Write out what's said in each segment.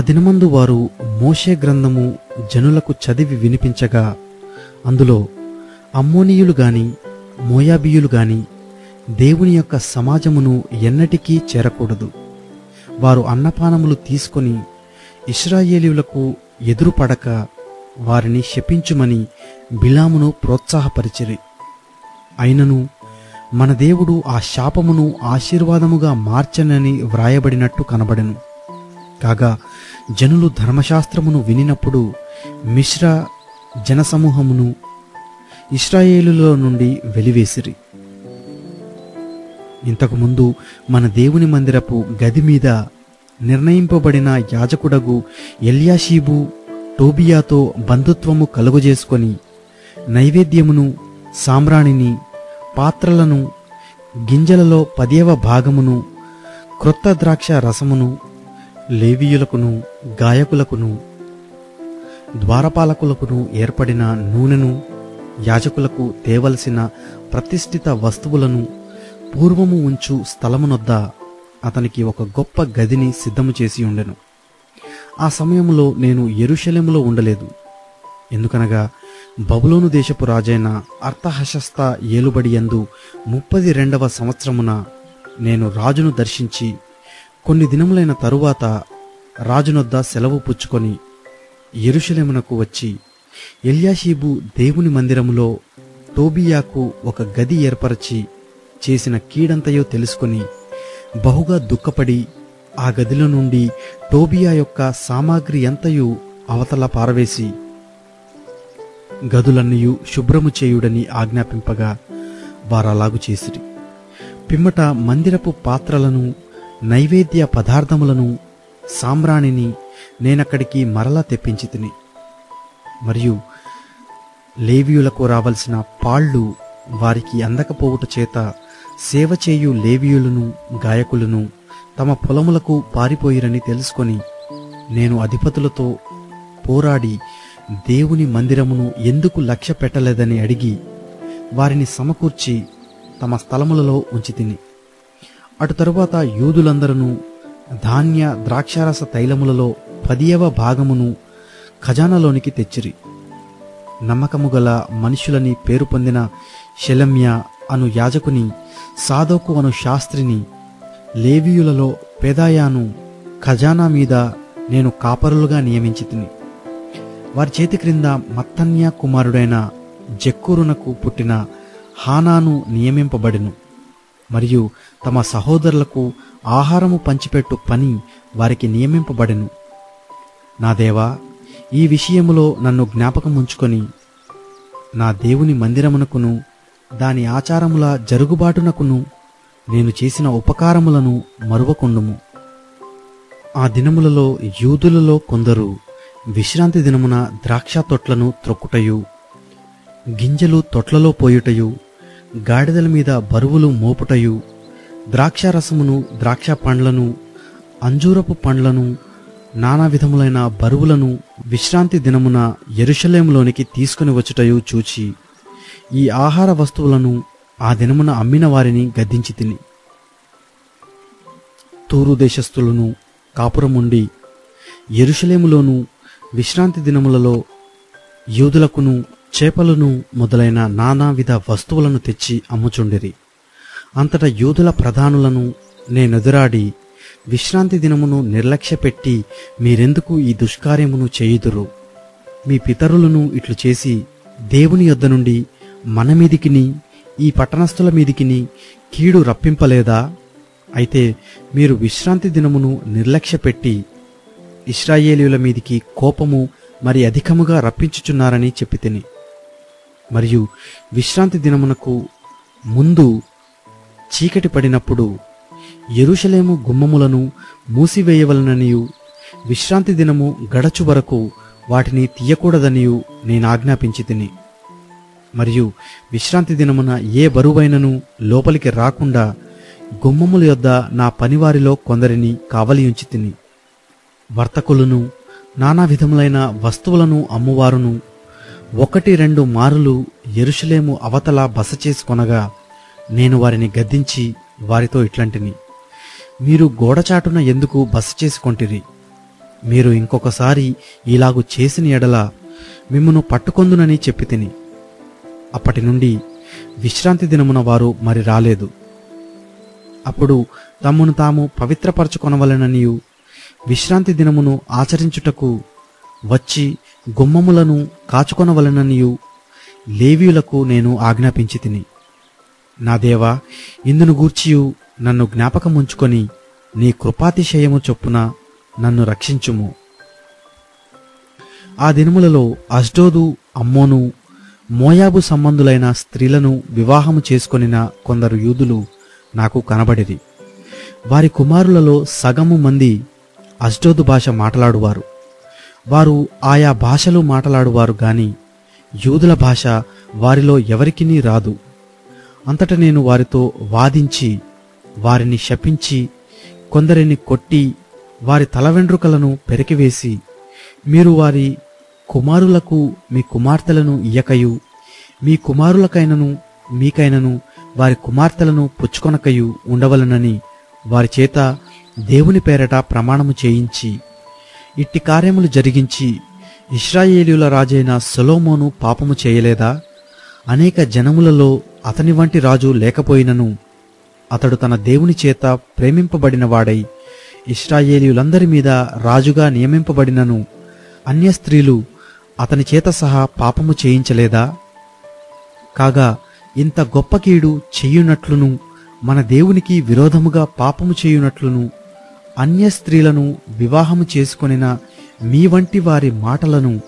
దినమందు వారు మోషే గ్రంథము జనులకు చదివి వినిపించగా అందులో అమ్మోనీయులు గాని మోయాబీయులు గాని దేవుని యొక్క సమాజమును ఎన్నటికీ చేరకూడదు, వారు అన్నపానములు తీసుకొని ఇశ్రాయేలీయులకు ఎదురుపడక వారిని శపించుమని బిలామును ప్రోత్సాహపరిచిరి. అయినను మన దేవుడు ఆ శాపమును ఆశీర్వాదముగా మార్చనని వ్రాయబడినట్టు కనబడెను. కాగా జనులు ధర్మశాస్త్రమును వినినప్పుడు మిశ్రా జనసమూహమును ఇశ్రాయేలులో నుండి వెలివేసిరి. ఇంతకుముందు మన దేవుని మందిరపు గది మీద నిర్ణయింపబడిన యాజకుడగు ఎల్యాషీబు టోబియాతో బంధుత్వము కలుగజేసుకొని నైవేద్యమును, సాంబ్రాణిని, పాత్రలను, గింజలలో 10వ భాగమును, క్రొత్త ద్రాక్ష రసమును లేవీయులకును, గాయకులకును, ద్వారపాలకులకును ఏర్పడిన నూనెను, యాజకులకు తేవలసిన ప్రతిష్ఠిత వస్తువులను పూర్వము ఉంచు స్థలమునొద్ద అతనికి ఒక గొప్ప గదిని సిద్ధము చేసి ఉండెను. ఆ సమయంలో నేను యెరూషలేములో ఉండలేదు. ఎందుకనగా బబులోను దేశపు రాజైన అర్తహషస్త ఏలుబడి యందు 32వ సంవత్సరమున నేను రాజును దర్శించి కొన్ని దినములైన తరువాత రాజునొద్ద సెలవు పుచ్చుకొని యెరూషలేమునకు వచ్చి ఎల్యాషీబు దేవుని మందిరములో టోబియాకు ఒక గది ఏర్పరచి చేసిన కీడంతయో తెలుసుకొని బహుగా దుఃఖపడి ఆ గదిలో నుండి టోబియా యొక్క సామాగ్రి ఎంతయు అవతల పారవేసి గదులన్నయు శుభ్రము చేయుడని ఆజ్ఞాపింపగా వారలాగు చేసిరి. పిమ్మట మందిరపు పాత్రలను, నైవేద్య పదార్థములను, సాంబ్రాణిని నేనక్కడికి మరలా తెప్పించి తిని, మరియు లేవీయులకు రావలసిన పాళ్ళు వారికి అందకపోవుట చేత సేవ చేయు లేవీయులను, గాయకులను తమ పొలములకు పారిపోయిరని తెలుసుకొని నేను అధిపతులతో పోరాడి దేవుని మందిరమును ఎందుకు లక్ష్య పెట్టలేదని అడిగి వారిని సమకూర్చి తమ స్థలములలో ఉంచితిని. అటు తరువాత యూదులందరూ ధాన్య, ద్రాక్షారస తైలములలో 10వ భాగమును ఖజానాలోనికి తెచ్చిరి. నమ్మకము గల మనుషులని పేరు పొందిన షెలెమ్యా అను యాజకుని, సాదోకు అను శాస్త్రిని, లేవీయులలో పెదాయాను ఖజానా మీద నేను కాపరులుగా నియమించి తిని. వారి చేతి క్రింద మత్తన్య కుమారుడైన జక్కూరునకు పుట్టిన హానాను నియమింపబడెను. మరియు తమ సహోదరులకు ఆహారము పంచిపెట్టు పని వారికి నియమింపబడెను. నా దేవా, ఈ విషయములో నన్ను జ్ఞాపకముంచుకొని నా దేవుని మందిరమునకును దాని ఆచారముల జరుగుబాటునకును నేను చేసిన ఉపకారములను మరువకుండుము. ఆ దినములలో యూదులలో కొందరు విశ్రాంతి దినమున ద్రాక్ష తొట్లను త్రొక్కుటయు, గింజలు తొట్లలో పోయుటయు, గాడిదల మీద బరువులు మోపుటయు, ద్రాక్షారసమును, ద్రాక్ష పండ్లను, అంజూరపు పండ్లను, నానా విధములైన బరువులను విశ్రాంతి దినమున యెరూషలేములోనికి తీసుకుని వచ్చుటయు చూచి ఈ ఆహార వస్తువులను ఆ దినమున అమ్మిన వారిని గద్దించి తిని. తూరు దేశస్థులను కాపురముండి యెరూషలేములోను విశ్రాంతి దినములలో యూదులకును చేపలను మొదలైన నానావిధ వస్తువులను తెచ్చి అమ్ముచుండిరి. అంతట యూదుల ప్రధానులను నేనెదురాడి, విశ్రాంతి దినమును నిర్లక్ష్యపెట్టి మీరెందుకు ఈ దుష్కార్యమును చేయుదురు? మీ పితరులను ఇట్లు చేసి దేవుని యొద్ద నుండి మన మీదికిని ఈ పట్టణస్థుల మీదికిని కీడు రప్పింపలేదా? అయితే మీరు విశ్రాంతి దినమును నిర్లక్ష్యపెట్టి ఇశ్రాయేలీయుల మీదికి కోపము మరి అధికముగా రప్పించుచున్నారని చెప్పితిని. మరియు విశ్రాంతి దినమునకు ముందు చీకటి పడినప్పుడు యెరూషలేము గుమ్మములను మూసివేయవలననియు విశ్రాంతి దినము గడచు వరకు వాటిని తీయకూడదనియు నేను ఆజ్ఞాపించి తిని. మరియు విశ్రాంతి దినమున ఏ బరువైనను లోపలికి రాకుండా గుమ్మముల యొద్ద నా పనివారిలో కొందరిని కావలియుంచి తిని. వర్తకులను, నానా విధములైన వస్తువులను అమ్మువారును 1-2 మారులు యెరూషలేము అవతల బస చేసుకొనగా నేను వారిని గద్దించి వారితో ఇట్లాంటిని: మీరు గోడచాటున ఎందుకు బస చేసుకొంటిరి? మీరు ఇంకొకసారి ఇలాగు చేసిన ఎడల మిమ్మును పట్టుకొందునని చెప్పితిని. అప్పటి నుండి విశ్రాంతి దినమున వారు మరి రాలేదు. అప్పుడు తమ్మును తాము పవిత్రపరచుకొనవలెననియు విశ్రాంతి దినమును ఆచరించుటకు వచ్చి గుమ్మములను కాచుకొనవలెననియు లేవీయులకు నేను ఆజ్ఞాపించి తిని. నా దేవా, ఇందును గూర్చియు నన్ను జ్ఞాపకముంచుకొని నీ కృపాతిశయము చొప్పున నన్ను రక్షించుము. ఆ దినములలో అష్డోదు, అమ్మోను, మోయాబు సంబంధులైన స్త్రీలను వివాహము చేసుకొనిన కొందరు యూదులు నాకు కనబడిరి. వారి కుమారులలో సగము మంది అష్డోదు భాష మాట్లాడువారు. వారు ఆయా భాషలు మాట్లాడువారు గాని యూదుల భాష వారిలో ఎవరికినీ రాదు. అంతట నేను వారితో వాదించి వారిని శపించి కొందరిని కొట్టి వారి తల వెండ్రుకలను పెరికివేసి, మీరు వారి కుమారులకు మీ కుమార్తెలను ఇయ్యకయు, మీ కుమారులకైనను మీకైనను వారి కుమార్తెలను పుచ్చుకొనకయు ఉండవలనని వారి చేత దేవుని పేరట ప్రమాణము చేయించి, ఇట్టి కార్యములు జరిగించి ఇశ్రాయేలీయుల రాజైన సొలొమోను పాపము చేయలేదా? అనేక జనములలో అతని వంటి రాజు లేకపోయినను అతడు తన దేవుని చేత ప్రేమింపబడినవాడై ఇశ్రాయేలీయులందరి మీద రాజుగా నియమింపబడినను అన్య స్త్రీలు అతని చేత సహా పాపము చేయించలేదా? కాగా ఇంత గొప్ప కీడు చెయ్యునట్లును మన దేవునికి విరోధముగా పాపము చేయునట్లును అన్య స్త్రీలను వివాహము చేసుకొనిన మీ వంటి వారి మాటలను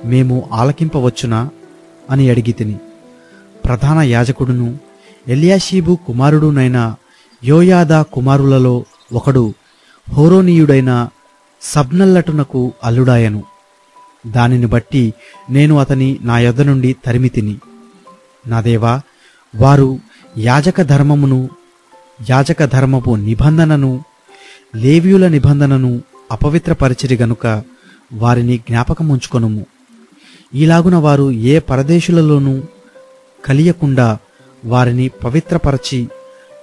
మేము ఆలకింపవచ్చునా అని అడిగితిని. ప్రధాన యాజకుడును ఎల్యాషీబు కుమారుడునైన యోయాదా కుమారులలో ఒకడు హోరోనీయుడైన సబ్నల్లటునకు అల్లుడాయను. దానిని బట్టి నేను అతని నా యొద్ద నుండి తరిమితిని. నా దేవా, వారు యాజక ధర్మపు నిబంధనను లేవీయుల నిబంధనను అపవిత్రపరిచిరి గనుక వారిని జ్ఞాపకముంచుకొనుము. ఈలాగున వారు ఏ పరదేశులలోనూ కలియకుండా వారిని పవిత్రపరచి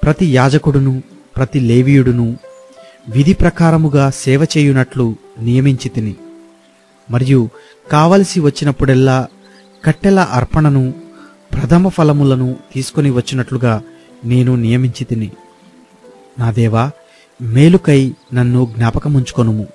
ప్రతి యాజకుడును ప్రతి లేవీయుడును విధి ప్రకారముగా సేవ చేయునట్లు నియమించి తిని. మరియు కావలసి వచ్చినప్పుడెల్లా కట్టెల అర్పణను ప్రథమ ఫలములను తీసుకొని వచ్చినట్లుగా నేను నియమించి తిని. నా దేవా, మేలుకై నన్ను జ్ఞాపకముంచుకొనుము.